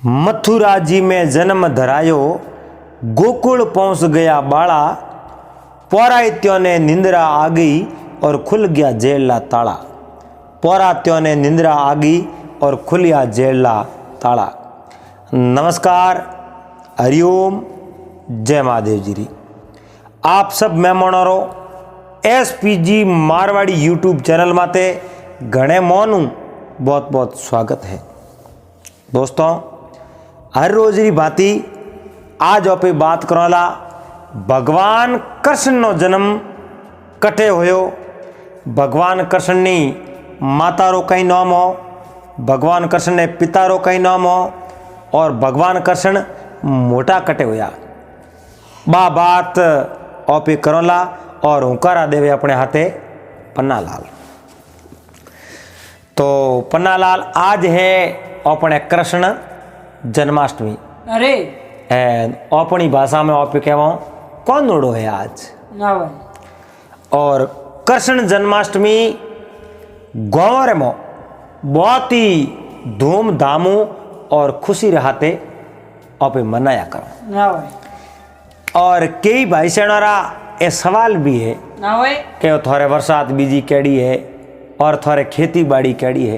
मथुरा जी में जन्म धरायो, गोकुल पहुंच गया बाड़ा। पौरात्यों ने निंद्रा आ गई और खुल गया जेला ताला। पौरात्यों ने निंद्रा आ गई और खुलिया जेला ताला। नमस्कार, हरिओम, जय महादेव जी। आप सब मेहमानों SPG मारवाड़ी यूट्यूब चैनल माते घणे मोनू बहुत बहुत स्वागत है। दोस्तों, हर रोज री भांति आज आप बात करोला भगवान कृष्ण नो जन्म कटे होयो। भगवान कृष्ण नी माता रो कई नाम हो, भगवान कृष्ण ने पिता रो कई नाम हो और भगवान कृष्ण मोटा कटे होया। बा बात आप करोला और हुकारा देवे अपने हाथे पन्नालाल। तो पन्नालाल, आज है अपने कृष्ण जन्माष्टमी। अरे अपनी भाषा में आप कहवा कौन उड़ो है आज ना भाई। और कृष्ण जन्माष्टमी गाँव में बहुत ही धूमधाम और खुशी रहते आप मनाया करो ना भाई। और कई भाई सेनारा ये सवाल भी है ना भाई कि थोड़े बरसात बीजी कैडी है और थोड़े खेती बाड़ी कैडी है।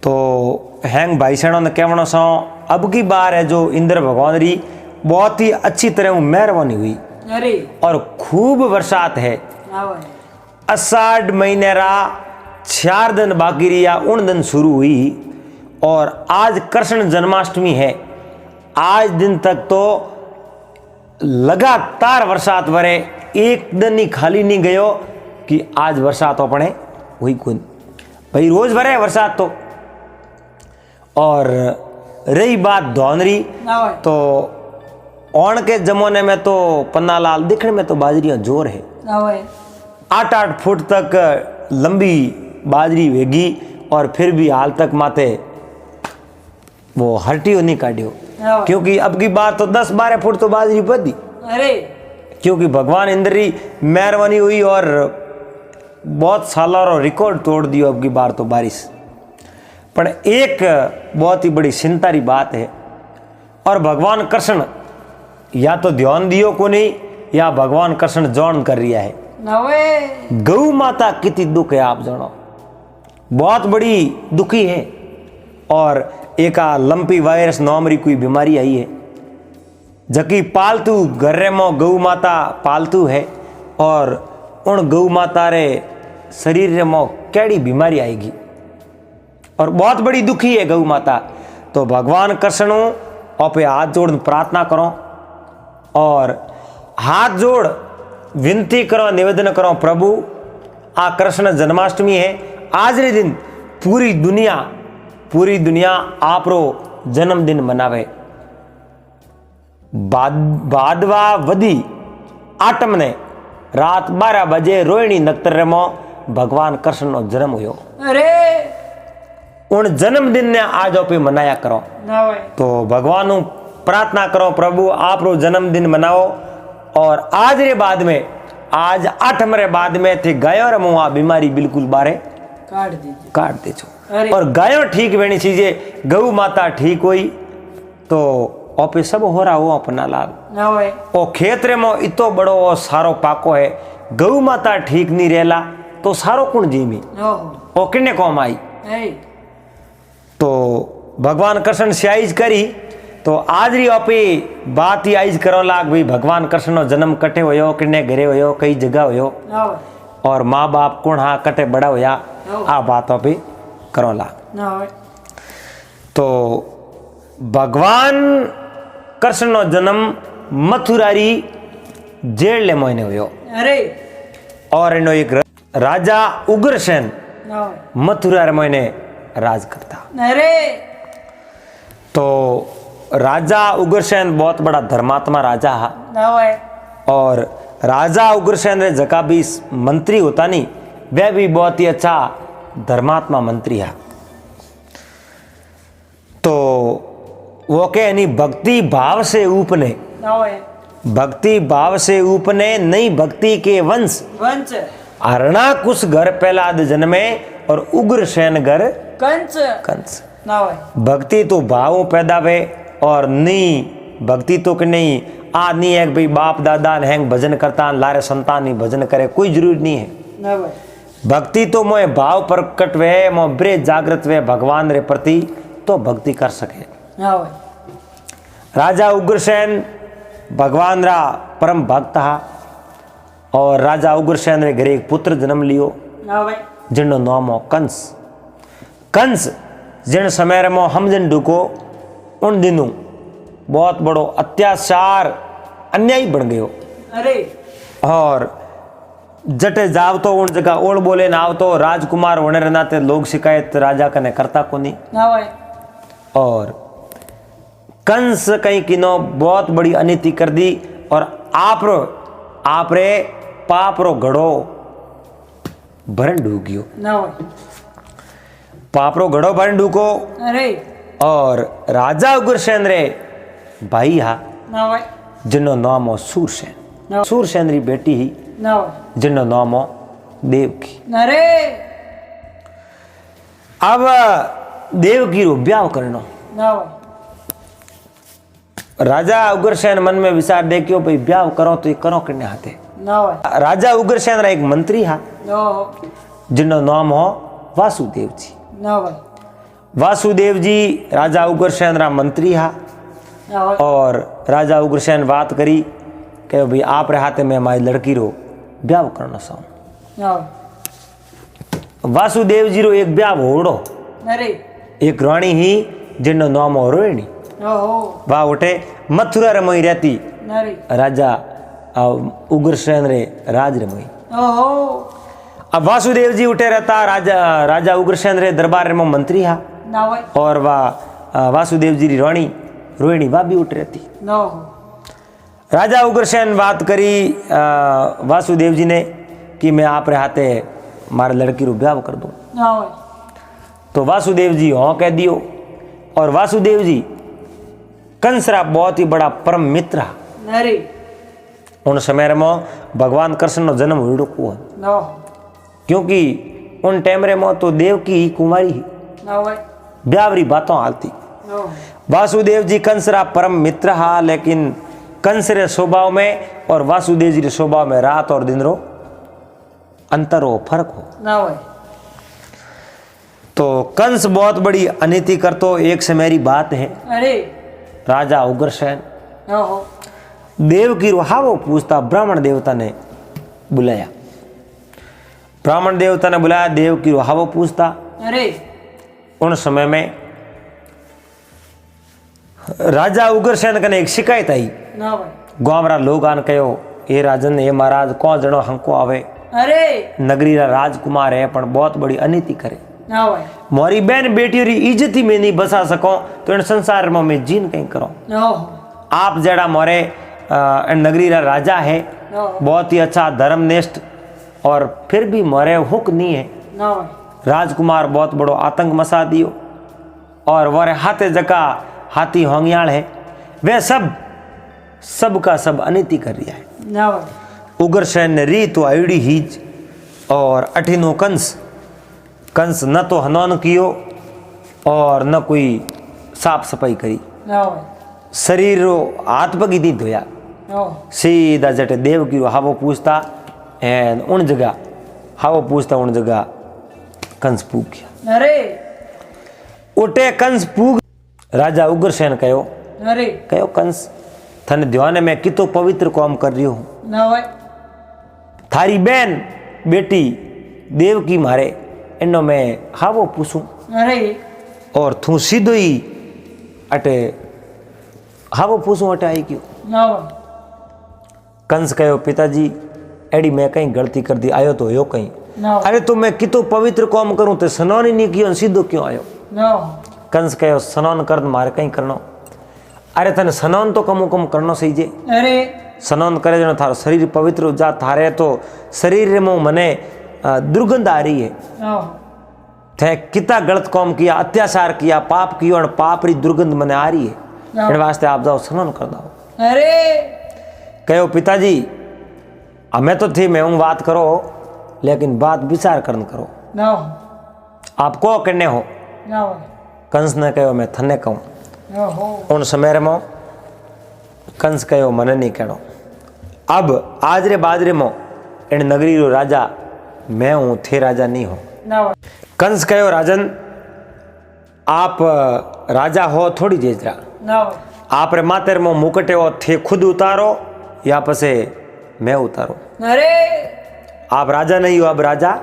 तो हैंग भाई सेनों ने कहना सो अब की बार है जो इंद्र भगवान री बहुत ही अच्छी तरह मेहरबानी हुई। अरे और खूब बरसात है। ना भाई। आषाढ़ महीने रा 4 दिन बाकी रिया, उन दिन शुरू हुई और आज कृष्ण जन्माष्टमी है। आज दिन तक तो लगातार बरसात वरे, एक दिन ही खाली नहीं गयो कि आज बरसात अपने हुई कौन भाई। रोज भरे बरसात तो। और रही बात धौनरी, तो औण के जमाने में तो पन्नालाल दिखने में तो बाजरियां जोर है। 8-8 फुट तक लंबी बाजरी वेगी और फिर भी हाल तक माते वो हटियो नहीं काटियो, क्योंकि अब की बात तो 10-12 फुट तो बाजरी बदी। अरे क्योंकि भगवान इंद्र की मेहरबानी हुई और बहुत सालों रिकॉर्ड तोड़ दियो अब की बार तो बारिश। पर एक बहुत ही बड़ी चिंता की बात है और भगवान कृष्ण या तो ध्यान दियो को नहीं या भगवान कृष्ण जौन कर रिया है। गौ माता कितनी दुख है आप जानो, बहुत बड़ी दुखी है। और एक लंपी वायरस नाम री कोई बीमारी आई है जबकि पालतू घर में गौ माता पालतू है और उन गौ माता रे शरीर में कैडी बीमारी आएगी और बहुत बड़ी दुखी है गौ माता। तो भगवान कृष्ण आप हाथ जोड़ प्रार्थना करो और हाथ जोड़ विनती करो, निवेदन करो, प्रभु आ कृष्ण जन्माष्टमी है, आज रे दिन पूरी दुनिया आप रो जन्मदिन मनावे। भादवा वधी आटम ने रात 12 बजे रोहिणी नक्षत्र में भगवान कृष्ण नो जन्म हुयो। अरे उन जन्मदिन ने आज आप मनाया करो। तो भगवान प्रार्थना करो, प्रभु आप रो जन्मदिन मनाओ और आज रे बाद में, आज 8 मरे बाद में थे गायों रे मुआ बीमारी बिल्कुल बारे काट दीजो। और गायों ठीक बनी चीजें, गौ माता ठीक हुई तो ओपे सब हो रहा हो अपना लाल। ओ खेतरे में इतो बड़ो और सारो पाको है, गौ माता ठीक नहीं रहला तो सारो कुण जीमी ओ किन्ने कौम आई। तो भगवान कृष्ण से आइज करी तो आज री ओपे बात ही आइज करो लाग भाई भगवान कृष्ण नो जन्म कटे होयो, किन्ने घरे होयो, कई जगह होयो और माँ बाप कौन हाँ कटे बड़ा होया, आ बात पे करो लाग। तो भगवान कृष्ण नो जन्म मथुरा री जेल ले महीने हुयो। अरे और इनो एक राजा उग्रसेन मथुरा रे महीने राज करता। अरे तो राजा उग्रसेन बहुत बड़ा धर्मात्मा राजा है और राजा उग्रसेन रे जका भी मंत्री होता नहीं, वह भी बहुत ही अच्छा धर्मात्मा मंत्री है। तो वो के नहीं भक्ति भाव से ऊपने, भक्ति भाव से ऊपने नहीं भक्ति के वंश हरणाकुश घर पहलाद जन्मे और उग्रसेन घर कंस। ना भाई भक्ति तो भावों पैदा वे और नहीं भक्ति तो कि नहीं आ नहीं है कि भाई बाप दादा ने हैंग भजन करता लारे संतान ही भजन करे कोई जरूरी नहीं है। ना भाई भक्ति तो मोए भाव प्रकट वे मो ब्रे जागृत वे भगवान रे प्रति तो भक्ति कर सके। ना भाई राजा उग्रसेन भगवान रा परम भक्त हा और राजा उग्रसेन रे घरे एक पुत्र जन्म लियो ना भाई जिनो नाम हो कंस। कंस जिन समय रे मो हम जन ढुको उन दिनों बहुत बड़ो अत्याचार अन्यायी बन गयो अरे और जटे जाव तो उन जगह ओढ़ बोले ना आव तो राजकुमार होने रे नाते लोग शिकायत राजा कने करता कोनी। ना भाई और कंस कहीं किनो बहुत बड़ी अनिति कर दी और आप रे पाप रो घड़ो भरन डूब गयो। ना भाई पाप रो घड़ो भरन डूको अरे और राजा उग्रसेन रे भाई हा ना भाई जिनो नाम हो सूरसेन। ना सूरसेन री बेटी ही ना भाई जिनो नाम हो देवकी। अरे अब देवकी रो ब्याह करनो। ना भाई राजा उग्रसेन मन में विचार देखियो भाई ब्याह करो तो ये करो किन्ने हाथे। ना भाई राजा उग्रसेन रा एक मंत्री हा ना जिनो नाम हो वासुदेव जी। ना भाई वासुदेव जी राजा उग्रसेन रा मंत्री हा ना भाई और राजा उग्रसेन बात करी कि भाई आप रे हाथे में हमारी लड़की रो ब्याह करना चाहूँ। ना भाई वासुदेव जी रो एक ब्याह होड़ो अरे एक रानी ही जिनो नाम हो रोहिणी ओहो वाह उठे मथुरा रे मई रहती अरे राजा उग्रसेन रे राज रे मई। ओहो अब वासुदेव जी उठे रहता राजा उग्रसेन रे दरबार रे में मंत्री हा ना भाई और वासुदेव जी री रानी रोहिणी वाह भी उठ रहती। ना राजा उग्रसेन बात करी वासुदेव जी ने कि मैं आप रे हाथे मारे लड़की रो ब्याह कर दूं। ना भाई तो वासुदेव जी हाँ कह दियो और वासुदेव जी कंस रा बहुत ही बड़ा परम मित्र हा। अरे उन समय में भगवान कृष्ण नो जन्म हुई को ना क्योंकि उन टाइम रे में तो देवकी ही कुमारी ही ना भाई ब्यावरी बातों हालती। ना वासुदेव जी कंस रा परम मित्र हा लेकिन कंस रे स्वभाव में और वासुदेव जी रे स्वभाव में रात और दिन रो अंतर हो फर्क हो। ना भाई तो कंस बहुत बड़ी अनिति करतो। एक समय री बात है अरे राजा उग्रसेन ओहो देवकी रो हावो पूछता ब्राह्मण देवता ने बुलाया। ब्राह्मण देवता ने बुलाया देवकी रो हावो पूछता। अरे उन समय में राजा उग्रसेन कने एक शिकायत आई। ना भाई गांवरा लोग आन कहो ये राजन ये महाराज कौन जनो हमको आवे अरे नगरी रा राजकुमार है पण बहुत बड़ी अनिति करे। ना भाई मोरी बहन बेटी री इज्जत ही में नहीं बसा सको तो इन संसार में मैं जीन कहीं करो। ओहो आप जड़ा मोरे नगरी रा राजा है बहुत ही अच्छा धर्मनिष्ठ और फिर भी मोरे हुक नहीं है। ना भाई राजकुमार बहुत बड़ो आतंक मचा दियो और वरे हाथे जका हाथी होंगियाल है वे सब का सब अनिति कर रहा है। ना भाई उग्रसेन ने री तो आईडी हीज और अठिनो कंस न तो हनन कियो और न कोई साफ सफाई करी। ना भाई शरीर रो हाथ पगी दी धोया ओहो सीधा जटे देवकी रो हावो पूछता एंड उन जगह हावो पूछता उन जगह कंस पूग गया। अरे उठे कंस पूग राजा उग्रसेन कहो कंस थने ध्यान में कितो पवित्र काम कर रही हूं। ना भाई थारी बहन बेटी देवकी मारे इनो में हावो पूछूं अरे और थू सीधो ही अटे हावो पूछूं अटे आई क्यों। ना भाई कंस कहो पिताजी एडी मैं कहीं गलती कर दी आयो तो यो कहीं। ना अरे तो मैं कितो पवित्र काम करूं तो स्नान ही नहीं कियो सीधो क्यों आयो। ना कंस कहो स्नान कर मारे कहीं करनो। अरे तने स्नान तो कम करनो सही जे अरे स्नान करे जनो थारो शरीर पवित्र हो जा थारे तो शरीर में मने दुर्गंध आ रही है। ओहो थे कितना गलत काम किया अत्याचार किया पाप किया और पाप री दुर्गंध मने आ रही है इन वास्ते आप जाओ स्नान कर दो। अरे कहो पिताजी हमें तो थी मैं बात करो लेकिन बात विचार करन करो ना आप को करने हो। भाई कंस ने कहो मैं थने कहूँ। ओहो उन समय में कंस कहो मने नहीं कहनो। अब आज रे बाजरे में इन नगरी रो राजा मैं हूँ, थे राजा नहीं हो। ना भाई कंस कहो राजन आप राजा हो थोड़ी जेजरा, ना भाई आप रे मातेर में मुकटे हो थे खुद उतारो या पसे मैं उतारो। अरे आप राजा नहीं हो, अब राजा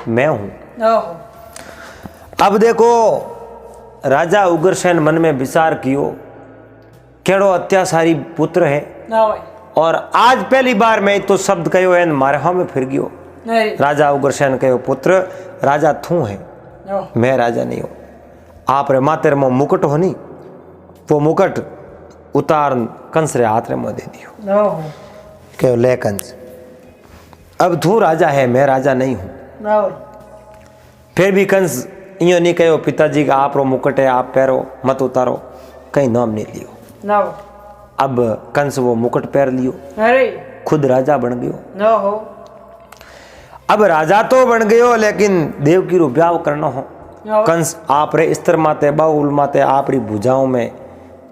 मैं हूँ। ओहो अब देखो राजा उग्रसेन मन में विचार कियो केड़ो अत्याचारी पुत्र है, ना भाई और आज पहली बार मैं तो शब्द कहो है मारे हाँ में फिर गयो। नहीं राजा उग्रसेन कहो पुत्र राजा थू है, ओहो मैं राजा नहीं हूँ। आप रे मातेर में मुकुट हो नहीं, वो मुकुट उतार कंस रे हाथ रे में दे दियो। ओहो कहो ले कंस अब तू राजा है, मैं राजा नहीं हूँ। ना भाई फिर भी कंस इं नहीं कहो पिताजी का आप रो मुकुट है आप पैरो मत उतारो, कहीं नाम नहीं लियो। ना भाई अब कंस वो मुकुट पैर लियो, अरे खुद राजा बन गयो। ओहो अब राजा तो बन गयो लेकिन देवकी रो ब्याह करना हो। ना कंस आप रे स्तर माते बाहुल माते आप री भुजाओं में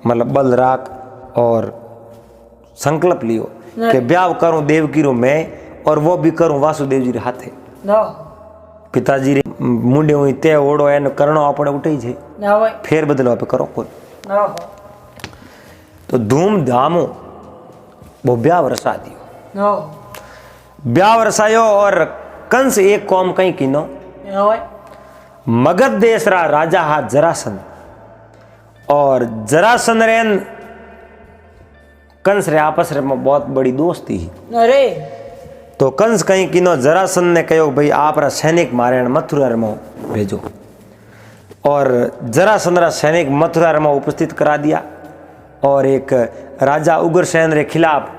मतलब बल राख और संकल्प लियो कि ब्याह करूं देवकी रो मैं, और वो भी करूं वासुदेव जी रे हाथे। ना पिताजी रे मुंडे हुई ते ओढ़ो एन करणो अपने उठे छे, ना भाई फेर बदलो पे करो कोई। ओहो तो धूमधाम वो ब्याह वरसा दियो। ओहो ब्याह वरसायो और कंस एक कौम कहीं किनो ना भाई मगध देश रा राजा हा जरासंध, और जरासंध रेन कंस रे आपस रे में बहुत बड़ी दोस्ती ही। अरे तो कंस कहीं किनो जरासंध ने कहो भाई आप रा सैनिक मारे मथुरा में भेजो, और जरासंध रा सैनिक मथुरा में उपस्थित करा दिया, और एक राजा उग्रसेन रे खिलाफ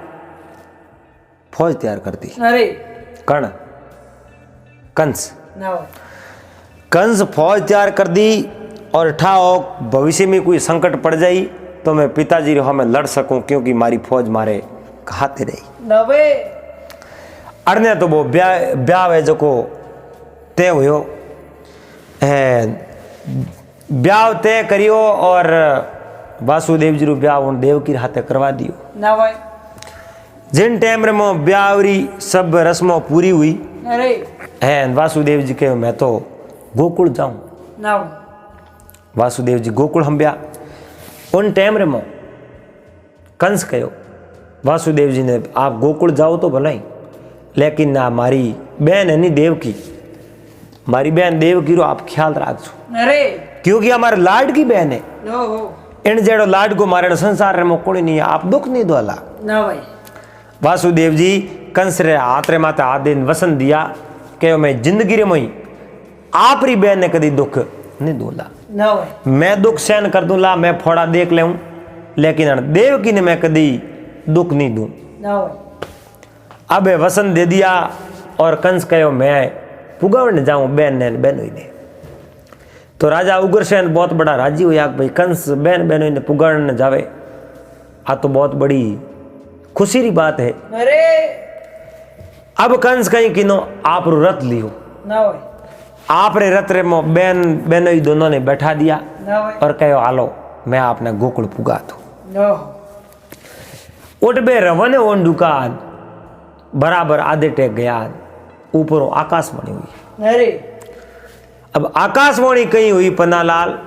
फौज तैयार कर दी। अरे कर्ण कंस ना भाई कंस फौज तैयार कर दी, और ठाओ भविष्य में कोई संकट पड़ जाई तो मैं पिताजी रे हमें लड़ सकूं, क्योंकि मारी फौज मारे खाते रही। ना भाई अरने तो वो ब्याह है जो को तय हुयो, ब्याह तय करियो और वासुदेव जी रो ब्याह उन देवकी हाथे करवा दियो। ना भाई जिन टाइम रे मो ब्याहरी सब रस्मों पूरी हुई अरे है, वासुदेव जी के मैं तो गोकुल जाऊं। ना भाई वासुदेव जी गोकुल हम ब्याह उन टाइम रे मो कंस कहो वासुदेव जी ने आप गोकुल जाओ तो भला ही, लेकिन ना मारी बहन है नहीं देवकी, मारी बहन देवकी रो आप ख्याल रखो, अरे क्योंकि हमारे लाड की बहन है। ओहो इन जेड़ो लाड को मारे संसार रे में कोई नहीं है, आप दुख नहीं दोला। ना भाई वासुदेव जी कंस रे हाथ रे माता हाथ दिन वसन दिया कि मैं जिंदगी रे मई आप री बहन ने कदी दुख नहीं दूला, ना भाई मैं दुख सहन कर दूला, मैं फोड़ा देख ले, लेकिन देवकी ने मैं कदी दुख नहीं दूं। ना भाई अब वसन दे दिया, और कंस कहो मैं पुगवण जाऊं बहन ने बहन हुई ने। तो राजा उग्रसेन बहुत बड़ा राजी हुआ भाई कंस बहन बहन ने पुगवण जावे, आ तो बहुत बड़ी खुशी री बात है। अरे अब कंस कहीं किनो आप रो रथ लियो, ना भाई आप रे रथ रे मो बहन बहनोई दोनों ने बैठा दिया, ना भाई और कहो हालो मैं आपने गोकुल पुगा दू। ओहो उठ बे रवन ओन दुकान बराबर आधे टेक गया, ऊपर आकाशवाणी हुई। अरे अब आकाशवाणी कहीं हुई पन्नालाल,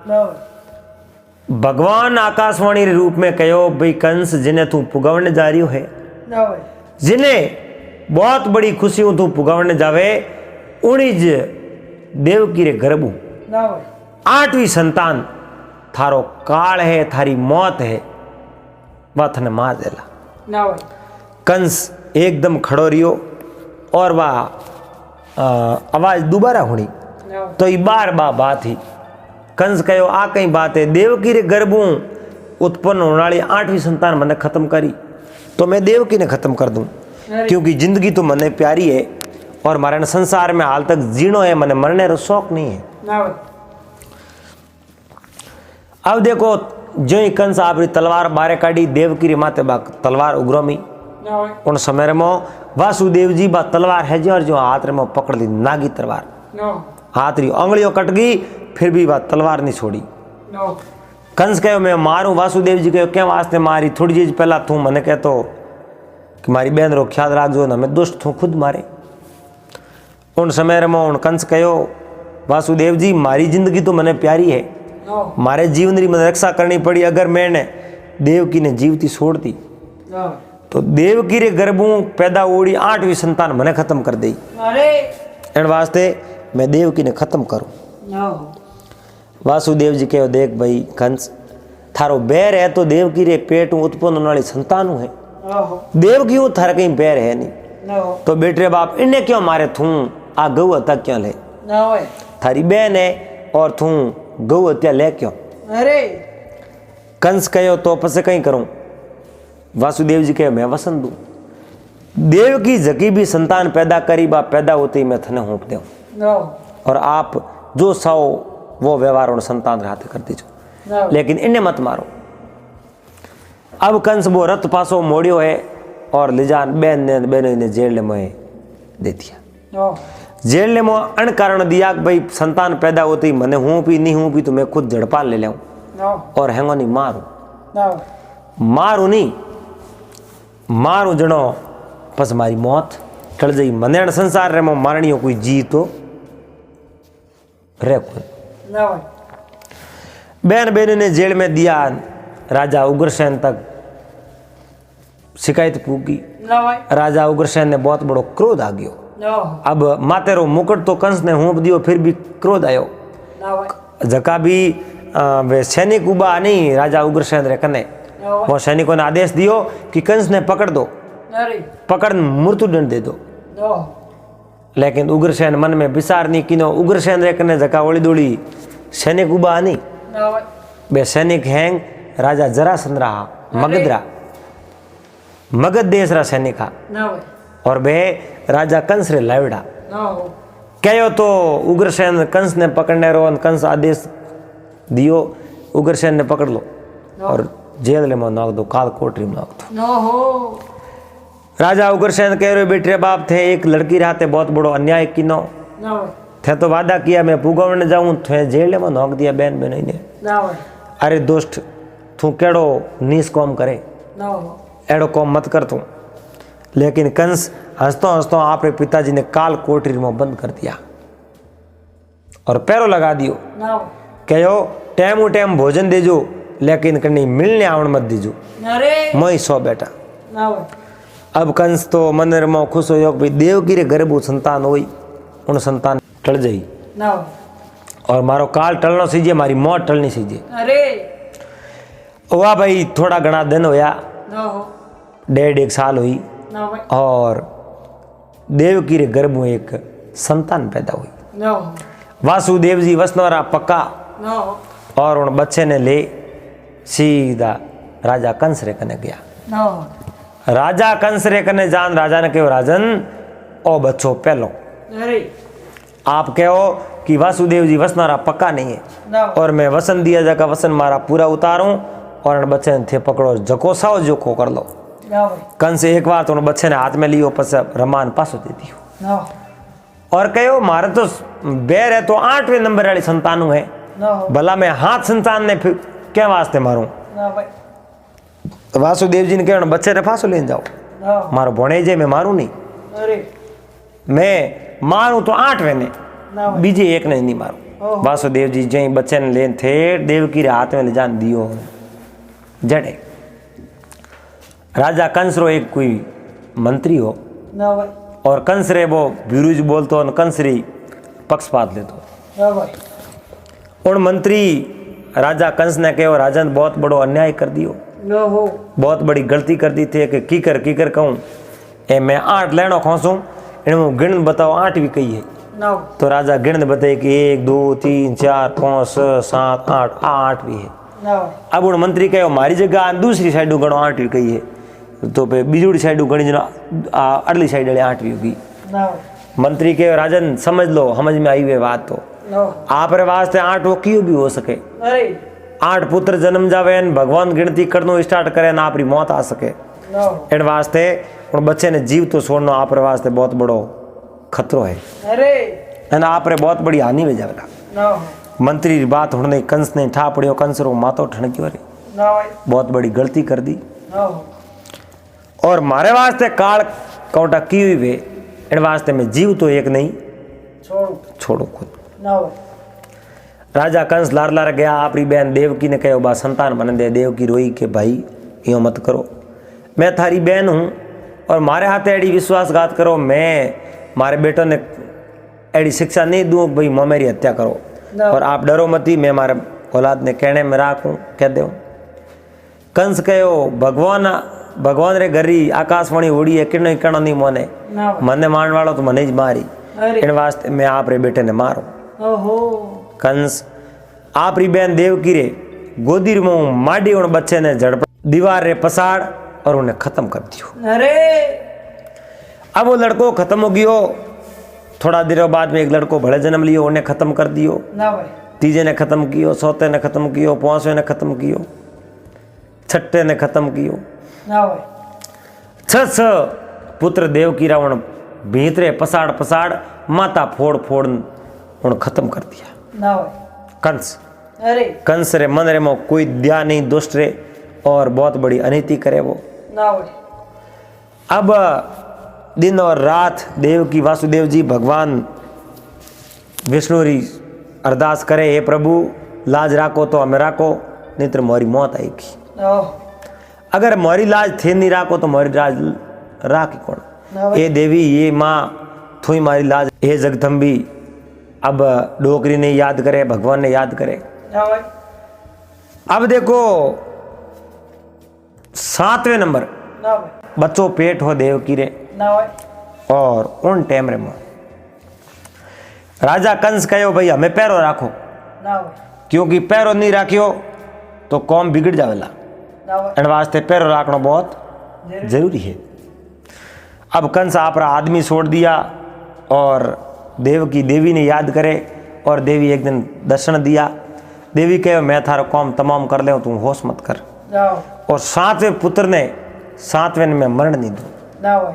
ना भाई भगवान आकाशवाणी रे रूप में कहो भाई कंस जिन्हें तू पुगवण जा रही है, ना भाई जिन्हें बहुत बड़ी खुशी हो तू पुगवण जावे, उणिज देवकी रे गर्भू ना भाई 8वीं संतान थारो काल है, थारी मौत है, वह थने मार देला। ना भाई कंस एकदम खड़ो रियो, और वह आवाज दोबारा हुई ना भाई तो ये बार बात ही कंस कहो आ कई बात है, देवकी रे गर्भू उत्पन्न होने वाली 8वीं संतान मैंने खत्म करी तो मैं देवकी ने खत्म कर दूं, अरे क्योंकि जिंदगी तो मने प्यारी है, और मारे संसार में हाल तक जीणो है, मने मरने रो शौक नहीं है। ना भाई अब देखो जो ही कंस आप री तलवार बारे काढ़ी, देवकी री माते बा तलवार उग्रोमी, ना भाई उन समय में वासुदेव जी बा तलवार है जो और जो हाथ में पकड़ ली नागी तलवार, ना हाथ री आंगलियों कट गई, फिर भी वह तलवार नहीं छोड़ी। नो कंस कहो मैं मारूं, वासुदेव जी कहो क्या वास्ते मारी, थोड़ी चीज पहला तू मने कहतो कि मारी बहन रो ख्याल राखजो ना, मैं दुष्ट हूँ खुद मारे। उन समय में उन कंस कहो वासुदेव जी मारी जिंदगी तो मने प्यारी है, नो मारे जीवन री मने रक्षा करनी पड़ी। अगर मैंने देवकी ने जीवती छोड़ दी नो तो देवकी रे गर्भों पैदा ओड़ी 8वीं संतान मने खत्म कर दी। अरे एन वास्ते मैं देवकी ने खत्म करूं। नो वासुदेव जी कहो देख भाई कंस, थारो बैर है तो देवकी रे पेट उत्पन्न होने वाली संतान है, ओहो देवकी हूँ थारा कहीं बैर है नहीं। नो तो बेटे बाप इन्हें क्यों मारे, थू आ गौ हत्या क्यों ले, नो है थारी बहन है और थू गौ हत्या ले क्यों। अरे कंस कहो तो पसे कहीं करूं। वासुदेव जी कहे मैं वसन दूं, देवकी जकी भी संतान पैदा करी बा पैदा होते ही मैं थने होप दूं, नो और आप जो साओ वो व्यवहार और संतान रहते कर दीजो, नो लेकिन इन्हें मत मारो। अब कंस वो रथ पासो मोड़ियो है और लिजान बहन ने जेल में दे दिया। नो जेल में अन कारण दिया कि भाई संतान पैदा होती ही मने हूँ भी नहीं हूँ भी तो मैं खुद झड़पान ले लूँ नो और हैंगो नहीं मारू, नो मारू नहीं मारू जनो बस मारी मौत टल जाई। मने संसार रे में मारनियो कोई जी तो रे कोई। नो बहन ने जेल में दिया, राजा उग्रसेन तक शिकायत पूगी। नो राजा उग्रसेन ने बहुत बड़ो क्रोध आ गयो। नो अब मातेरो मुकुट तो कंस ने हूँप दियो, फिर भी क्रोध आयो। नो जका भी वे सैनिक उबा नहीं राजा उग्रसेन रे कने, वो सैनिकों ने आदेश दियो कि कंस ने पकड़ दो, अरे पकड़ मृत्युदंड दे दो। नो लेकिन उग्रसेन मन में विचार नहीं किनो, उग्रसेन रे कने जका ओली दोड़ी सैनिक उबा नहीं, नो बे सैनिक हैंग राजा जरासंध रहा मगध रा, मगध देश रा सैनिक हा, नो और बे राजा कंस रे लावड़ा। नो कहो तो उग्रसेन कंस ने पकड़ने रो, कंस आदेश दियो उग्रसेन ने पकड़ लो और जेल में नोक दो, काल कोठरी में नोक दो। नो हो राजा उग्रसेन कह रहे बेटे बाप थे एक लड़की रहते बहुत बड़ो अन्याय किनो, नो थे तो वादा किया मैं पुगवण जाऊं, थे जेल में नोक दिया बहन बहन ने। नो अरे दोस्त तू केड़ो नीस कौम करे, नो एड़ो कौम मत कर तू। लेकिन कंस हंसतो हंसतो आपरे पिताजी ने काल कोठरी में बंद कर दिया और पैरों लगा दियो। नो कहो टाइम टाइम भोजन देजो, लेकिन कहीं मिलने आवण मत दीजो, अरे मैं सो बेटा। नो अब कंस तो मंदिर में खुश हो भाई देवकी रे गर्भ संतान हुई, उन संतान टल जाई नो और मारो काल टलनो सीजे, मारी मौत टलनी सीजे। अरे वाह भाई थोड़ा घना दिन होया, नो 1.5 साल हुई नो और देवकी रे गर्भ में एक संतान पैदा हुई। नो वासुदेव जी वसनवरा पक्का नो और उन बच्चे ने ले सीधा राजा कंस रे कने गया। नो राजा कंस रे कने जान राजा ने कहो राजन ओ बच्चो पहलो अरे आप कहो कि वासुदेव जी वसनारा पक्का नहीं है नो और मैं वसन दिया जाकर वसन मारा पूरा उतारूं और उन बच्चे ने थे पकड़ो जको साओ जोको कर लो। नो कंस एक बार तो उन बच्चे ने हाथ में लियो पस रमान पासो दे दियो नो और कहो मारे तो बैर है तो 8वें नंबर वाली संतानु है, नो भला मैं हाथ संतान ने फिर क्या वास्ते मारूं। नो भाई वासुदेव जी ने कहा बच्चे ने फांसो लेने जाओ, नो मारो भोणेजे मैं मारूं नहीं, अरे मैं मारूं तो 8वें ने, नो बीजे एक ने नहीं मारूं। वासुदेव जी जई बच्चे ने लेन थे देवकी रे हाथ में ले जान दियो जड़े। राजा कंस रो एक कोई मंत्री हो नो भाई और कंस रे वो विरुज बोलतो और कंस री पक्षपात लेतो। नो भाई और मंत्री राजा कंस ने कहो राजन बहुत बड़ो अन्याय कर दियो, नो हो बहुत बड़ी गलती कर दी थी कि कीकर कहूँ ए मैं 8 लेनो खोसूं इन गिण बताओ 8 भी कही है। नो तो राजा गिण बताए कि 1 2 3 4 5 6 7 8 8 भी है। नो अब उन मंत्री कहो मारी जगह दूसरी साइड गणो 8 भी कही है, तो पे बीजूड़ी साइड गणी जना अगली साइड वाले 8 भी होगी। नो मंत्री कहो राजन समझ लो समझ में आई हुई बात, तो नो आप रे वास्ते 8 वो क्यों भी हो सके, अरे 8 पुत्र जन्म जावे भगवान गिनती करनो स्टार्ट करे ना आपरी मौत आ सके। नो इन वास्ते उन बच्चे ने जीव तो छोड़ना आप रे वास्ते बहुत बड़ो खतरो है। अरे અને આપરે बहुत बड़ी हानि में जावेला। ना हो मंत्री की बात होने कंस ने ठा पड़ियो, कंस रो मातो ठणक्यो रे, ना भाई बहुत बड़ी गलती कर दी। ना हो और मारे वास्ते काल कौटा की हुई वे, इन वास्ते में जीव तो एक नहीं छोड़ो खुद। ना भाई राजा कंस लार लार गया, आपरी बहन देवकी ने कहो बा संतान बन दे। देवकी रोई कि भाई यो मत करो, मैं थारी बहन हूँ और मारे हाथे एडी विश्वासघात करो, मैं मारे बेटों ने एडी शिक्षा नहीं दूँ भाई मैं मेरी हत्या करो। और आप डरो मती, मैं मारे औलाद ने कहने में राखूँ कह दो। कंस कहो भगवान रे घरी आकाशवाणी उड़ी है किरण कण नहीं मोने, ना भाई मने मारने वालों तो मने ज मारी, अरे इन वास्ते मैं आप रे बेटे ने मारो। ओहो कंस आपरी बहन देवकी रे गोदी में माडी उन बच्चे ने झड़प दीवार रे पसाड़ और उन्हें खत्म कर दियो। अरे अब वो लड़को खत्म हो गयो। थोड़ा देर बाद में एक लड़को भले जन्म लियो, उन्हें खत्म कर दियो। ना भाई तीजे ने खत्म कियो, चौथे ने खत्म कियो, पांचवें ने खत्म कियो, छठे ने खत्म कियो। ना भाई छ पुत्र देवकी रावण भीतरे पसाड़ पसाड़ माता फोड़ फोड़ उन खत्म कर दिया। ना भाई कंस अरे कंस रे मन रे में कोई दया नहीं, दुष्ट रे और बहुत बड़ी अनीति करे वो। ना भाई अब दिन और रात देवकी वासुदेव जी भगवान विष्णु री अरदास करे, हे प्रभु लाज राखो तो हमें राखो, नहीं तो मोरी मौत आएगी। ओह अगर मोरी लाज थे नहीं राखो तो मोरी लाज राखी कौन। ना भाई ये देवी ये माँ थोई मारी लाज, हे जगदम्बी। अब डोकरी ने याद करे, भगवान ने याद करे। ना भाई अब देखो 7वें नंबर ना भाई बच्चों पेट हो देवकी रे, ना भाई और उन टाइम रे में राजा कंस कहो भाई हमें पैरो राखो, ना भाई क्योंकि पैरो नहीं राखियो तो कौम बिगड़ जावेला। ना भाई इन वास्ते पैरो राखना बहुत जरूरी है। अब कंस आपरा आदमी छोड़ दिया और देवी ने याद करे, और देवी एक दिन दर्शन दिया। देवी कहे मैं थारो कौम तमाम कर ले, तू होश मत कर। ना भाई और 7वें पुत्र ने 7वें में मरण नहीं दो, ना भाई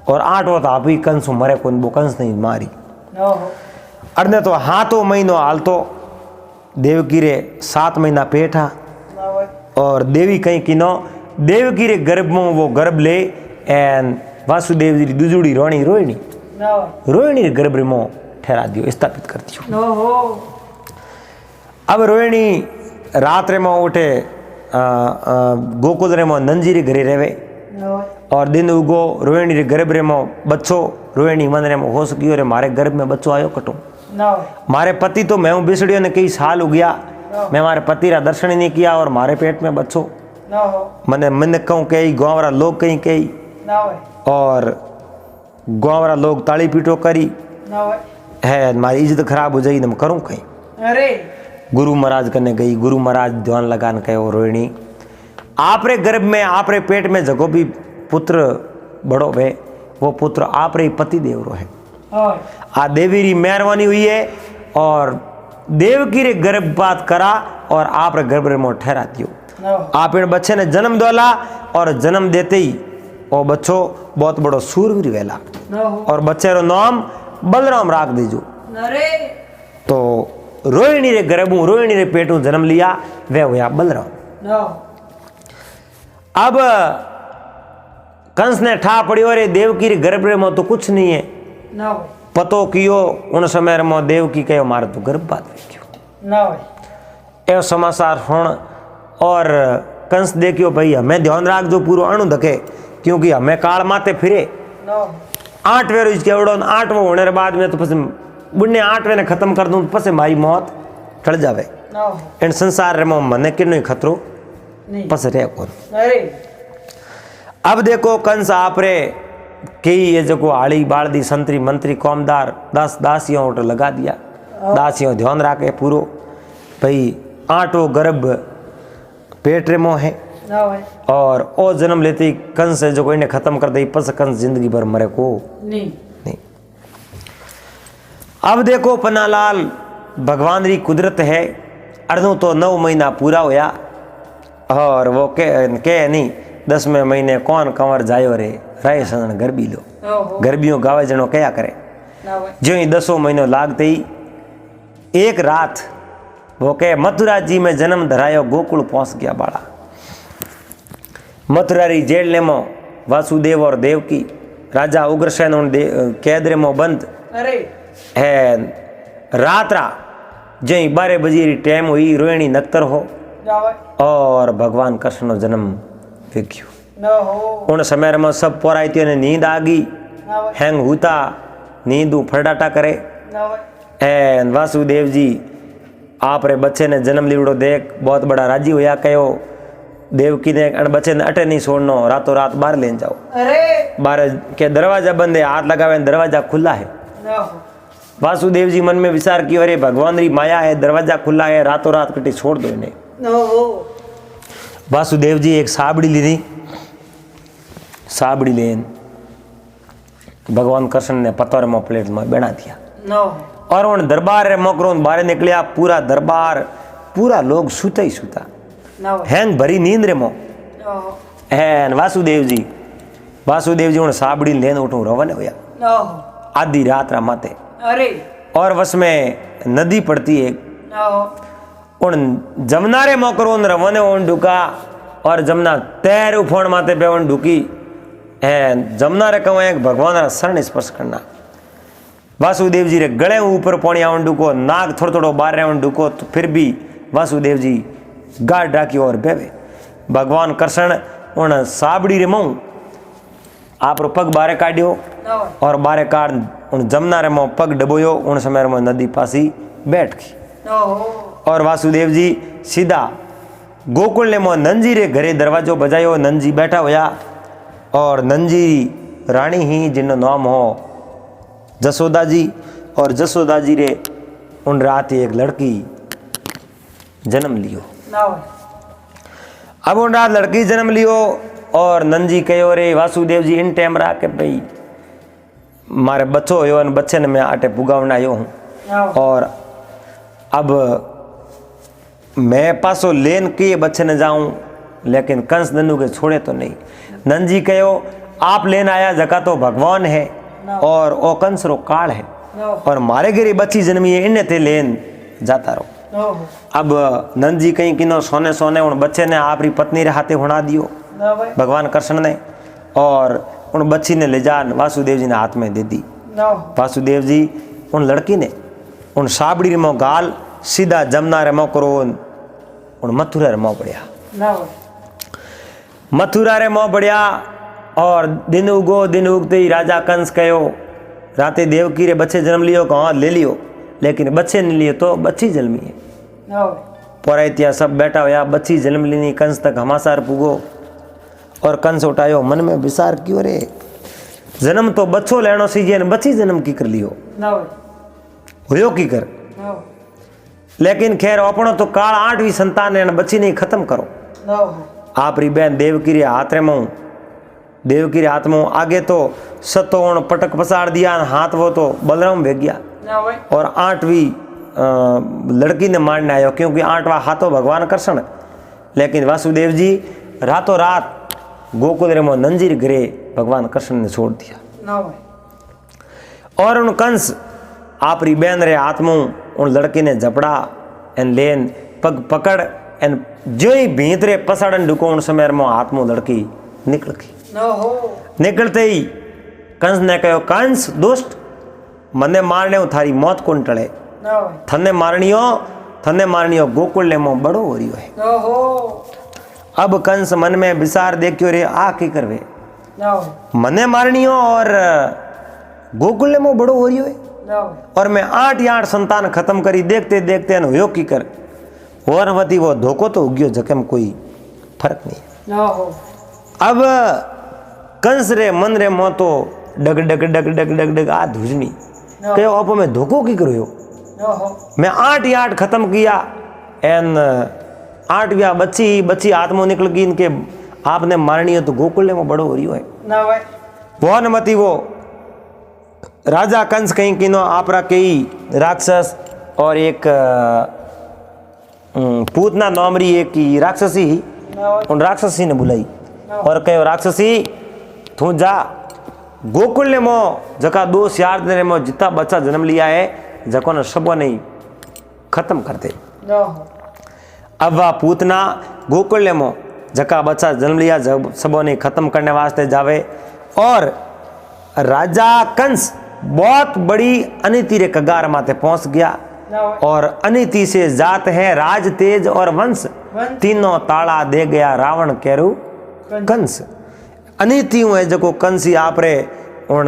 और 8वां तो आप ही कंस मरे को वो कंस नहीं मारी। ना हो अरने तो हाथों महीनो हालतो देवकी रे 7 महीना पेट हा, ना भाई और देवी कहीं किनो देवकी रे गर्भ में वो गर्भ ले एन वासुदेव जी दुजुड़ी रोहिणी ना भाई रोहिणी रे गर्भ में ठहरा दियो, स्थापित कर दियो। ना हो अब रोहिणी रात रे में उठे गोकुल रे में नंजी रे घरे रहवे, ना भाई और दिन उगो रोहिणी रे गर्भ रे में बच्चो रोहिणी मन रे में हो सकियो रे मारे गर्भ में बच्चो आयो कटो। ना भाई मारे पति तो मैं बिसड़ियो ने कई साल हो गया, मैं मारे पति रा दर्शन ही नहीं किया और मारे पेट में बच्चो। ना हो मैंने कहूँ कही गाँव वाला लोग कहीं कही, ना भाई और गाँव वाला लोग ताली पीटो करी ना भाई है, मारी इज्जत खराब हो जाएगी, तो मैं करूँ कहीं। अरे गुरु महाराज करने गई, गुरु महाराज ध्यान लगान कहो रोहिणी आपरे गर्भ में आपरे पेट में जगो भी पुत्र बड़ो वे, वो पुत्र आपरे ही पति देव रो है। और आ देवी री मेहरबानी हुई है और देवकी रे गर्भपात करा और आप रे गर्भ रे मोट ठहरा दियो। ना हो आप इन बच्चे ने जन्म दोला और जन्म देते ही वो बच्चो बहुत बड़ो सूरवीर वेला, ना हो और बच्चे रो नाम बलराम राख दीजो। अरे तो रोहिणी रे गर्भू रोहिणी रे पेटू जन्म लिया, वे हुआ बलराम। ना हो अब कंस ने ठा पड़ियो रे देवकी रे गर्भ रे में तो कुछ नहीं है, ना भाई पतो कियो उन समय में देवकी कहो मारे तो गर्भपात देखियो। ना भाई ए समाचार सुन और कंस देखियो भाई हमें ध्यान राख जो पूरो अणु धके, क्योंकि हमें काल माते फिरे। ना हो 8वें रोज केवड़ो 8वां होने के बाद में तो पस बुढ़ने 8वें ने खत्म कर दूं तो पस मारी मौत टल जावे। ना हो इन संसार में मने किन्नो खतरो नहीं पस रहे कौन। अरे अब देखो कंस आपरे कई ये जो आड़ी बालदी संतरी मंत्री कौमदार 10 दासियों उठ लगा दिया। दासियों ध्यान राखे पूरो भाई 8वां गर्भ पेट रे मोह है, ना भाई और ओ जन्म लेते ही कंस है जो इन्हें खत्म कर दे, पस कंस जिंदगी भर मरे को नहीं नहीं। अब देखो पन्नालाल भगवान री कुदरत है, अर्धों तो 9 महीना पूरा होया और वो के नहीं 10वें महीने कौन कंवर जायो रे राय सन गरबी लो। ओहो गरबियों गावे जनो क्या करे। ना भाई जो ही 10 महीनों लागते ही एक रात वो कहे मथुरा जी में जन्म धरायो गोकुल पहुंच गया बाड़ा। मथुरा री जेल ने मो वासुदेव और देवकी राजा उग्रसेन उन कैद रे मो बंद अरे है रात रा जई 12 बजे री टाइम हुई रोहिणी नक्तर हो ना भाई और भगवान कृष्ण नो जन्म विक्यो। ना हो उन समय में सब पोराइतियों ने नींद आ गई ना भाई हैंग होता नींद फड़ाटा करे ना भाई एन वासुदेव जी आप रे बच्चे ने जन्म लीवड़ो देख बहुत बड़ा राजी होया कहो देवकी ने अन बच्चे ने अटे नहीं छोड़नो रातों रात बाहर ले जाओ। अरे बाहर के दरवाजा बंद है हाथ लगावे दरवाजा खुला है। ना हो वासुदेव जी मन में विचार किया अरे भगवान री माया है दरवाजा खुला है रातों रात कटी छोड़ दो इन्हें। ना हो वासुदेव जी एक साबड़ी ली थी साबड़ी लेन भगवान कृष्ण ने पत्थर में प्लेट में बना दिया ना हो और उन दरबार रे मोकरो बाहर निकलिया पूरा दरबार पूरा लोग सुता ही सुता ना भाई हैंग भरी नींद रे मो ना हो हैन वासुदेव जी उन साबड़ी लेन उठू रवाना होया ना हो आधी रात रा माते अरे और वस में नदी पड़ती है ना हो उन जमुना रे मोकरो उन रवाने उन डुका और जमुना तैर उफोण माते पे उन डुकी है जमुना रे कहूँ एक भगवान रा शरण स्पर्श करना। वासुदेव जी रे गले ऊपर पानी आवन डुको नाग थोड़ो थोड़ो बाहर आवन डुको तो फिर भी वासुदेव जी गाड़ डाकी और बेवे भगवान कृष्ण उन साबड़ी रे मऊ आप रो पग बारे काढ़ियो ना भाई और बारे काढ़ उन जमुना रे मऊ पग डबोयो उन समय में नदी पासी बैठ गई ना हो और वासुदेव जी सीधा गोकुल ने मो नंजी रे घरे दरवाजो बजायो नंजी बैठा होया और नंजी रानी ही जिन नाम हो जसोदा जी और जसोदा जी रे उन रात एक लड़की जन्म लियो। ना भाई अब उन रात लड़की जन्म लियो और नंजी कहो रे वासुदेव जी इन टाइम रहा के भाई मारे बच्चो हो बच्चे ने मैं आटे पुगावना आयो हूँ ना हो और अब मैं पासो लेन के बच्चे न जाऊं लेकिन कंस नन्नू के छोड़े तो नहीं। नंजी कहो आप लेन आया जका तो भगवान है और ओ कंस रो काल है ना हो और मारे गिरी बच्ची जन्मी है इन्हें ते लेन जाता रहो। ना हो अब नंजी कहीं किनो सोने सोने उन बच्चे ने आपरी पत्नी रे हाथे हुणा दियो ना भाई भगवान कृष्ण ने और उन बच्ची ने ले जा वासुदेव जी ने हाथ में दे दी। ना हो वासुदेव जी उन लड़की ने उन साबड़ी रे मों गाल सीधा जमुना रे मों करो उन मथुरा रे मों बढ़िया ना भाई मथुरा रे मों बढ़िया और दिन उगते ही राजा कंस कहो राते देवकी रे बच्चे जन्म लियो कहाँ ले लियो लेकिन बच्चे नहीं लिए तो बच्ची जन्मी है। ना भाई पोराइतिया सब बैठा होया बच्ची जन्म लीनी कंस तक हमासार पुगो और कंस उठायो मन में विचार क्यों रे जन्म तो बच्चो लेनो सीजे बच्ची जन्म की कर लियो ना भाई हुयो की कर ना हो लेकिन खैर अपनो तो काल 8वीं संतान है बच्ची नहीं खत्म करो। ना हो आप री बहन देवकी रे हाथ रे मऊ देवकी रे हाथ में आगे तो सतोण पटक पसार दिया हाथ वो तो बलराम भेग गया ना भाई और 8वीं लड़की ने मारने आयो क्योंकि 8वां हाथों भगवान कृष्ण लेकिन वासुदेव जी रातों रात गोकुल रे मो नंजीर घरे भगवान कृष्ण ने छोड़ दिया ना भाई और उन कंस आप री बहन रे हाथ में उन लड़की ने झपड़ा एन लेन पग पकड़ एन जो ही भीतरे पसाड़न ढुको उन समय में हाथ में लड़की निकल गई। ना हो निकलते ही कंस ने कहो कंस दुष्ट मने मारने थारी मौत कौन टले ना भाई थने मारनियो गोकुल ने मो बड़ो हो रही है। ना हो अब कंस मन में विचार देखियो रे आ की करवे ना भाई मने मारनियो और गोकुल ने मो बड़ो हो रही है ना भाई और मैं 8 या 8 संतान खत्म करी देखते देखते हो की कर वरवती वो धोखो तो उग्यो जकम कोई फर्क नहीं। ना हो अब कंस रे मन रे मो तो डग डग डग डग डग डग आ धुजनी कहो आप मैं धोखो की करो ना हो मैं 8 या 8 खत्म किया एन 8 बच्ची आत्मा निकल गई इनके आपने मारनी है तो गोकुल में बड़ो हो रही है ना भाई वो नमती वो राजा कंस कहीं किनो आपरा कई राक्षस और एक पूतना नौमरी एक की राक्षसी ही ना भाई उन राक्षसी ने बुलाई और कहो राक्षसी तू जा गोकुल मो जका दो सियार ने मो जितना बच्चा जन्म लिया है जको ने सबो नहीं खत्म कर दे। न हो अब वह पूतना गोकुल मो जका बच्चा जन्म लिया जब सबो नहीं खत्म करने वास्ते जावे और राजा कंस बहुत बड़ी अनिति रे कगार माते पहुंच गया न हो और अनिति से जात है राज तेज और वंश तीनों ताला दे गया रावण केरू कंस। अनिति है जो कंस आप रे उन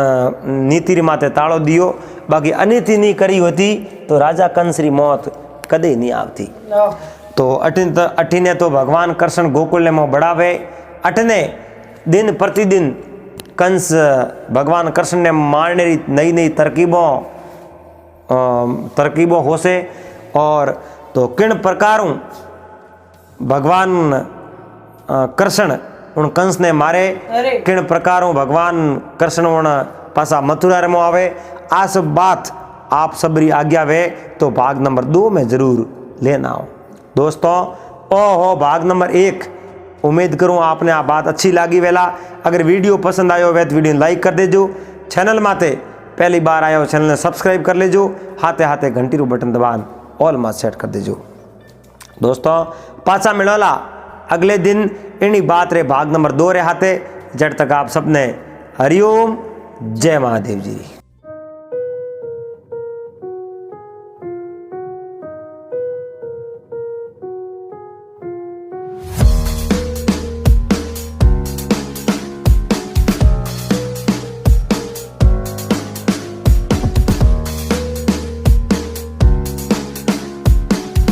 नीति री माते ताड़ो दियो बाकी अनिति नहीं करी होती तो राजा कंस री मौत कदे नहीं आवती। न हो तो अठीने तो भगवान कृष्ण गोकुल में बढ़ावे अठने दिन प्रतिदिन कंस भगवान कृष्ण ने मारने री नई नई तरकीबों हो से और तो किन प्रकारों भगवान कृष्ण उन कंस ने मारे अरे किन प्रकारों भगवान कृष्ण उन पासा मथुरा में आवे। आ सब बात आप सबरी आज्ञा वे तो भाग नंबर 2 में जरूर लेना हो दोस्तों। ओहो भाग नंबर 1 उम्मीद करूँ आपने आ बात अच्छी लगी वेला। अगर वीडियो पसंद आयो वे तो वीडियो लाइक कर देजो। चैनल माते पहली बार आयो चैनल ने सब्सक्राइब कर लेजो। हाथे हाथे घंटी रू बटन दबान ऑल में सेट कर देजो। दोस्तों पाछा मिलोला अगले दिन इन्हीं बात रे भाग नंबर 2 रे हाथे। जब तक आप सबने हरिओम जय महादेव जी।